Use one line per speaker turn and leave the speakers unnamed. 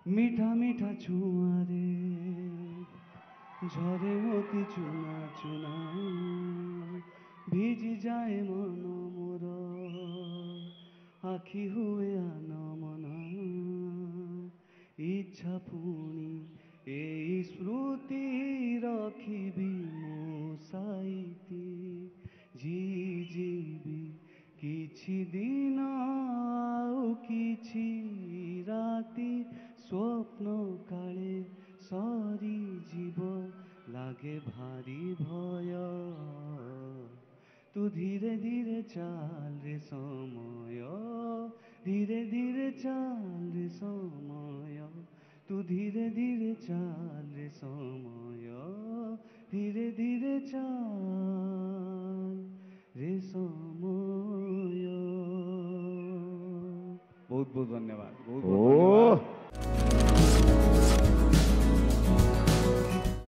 মিঠা মিঠা ছুঁয়ারে ঝরে মতি চুনা চুনা ভিজি যায় মন মোর আখি হুয়ে আনমনা ইচ্ছা পুଣି এই স্মৃতি ରଖିବି ମୋ ସାଇତି ଯିବି କିଛି ଦିନ ଆଉ କିଛି ରାତି ସ୍ୱପ୍ନ କାଳେ ସରିଯିବ লাগে ভারী ভয় तू धीरे धीरे चाल रे समय धीरे धीरे चाल रे समय तू धीरे धीरे चाल रे समय धीरे धीरे चाल रे समय बहुत बहुत धन्यवाद बहुत बहुत
ও
धन्यवाद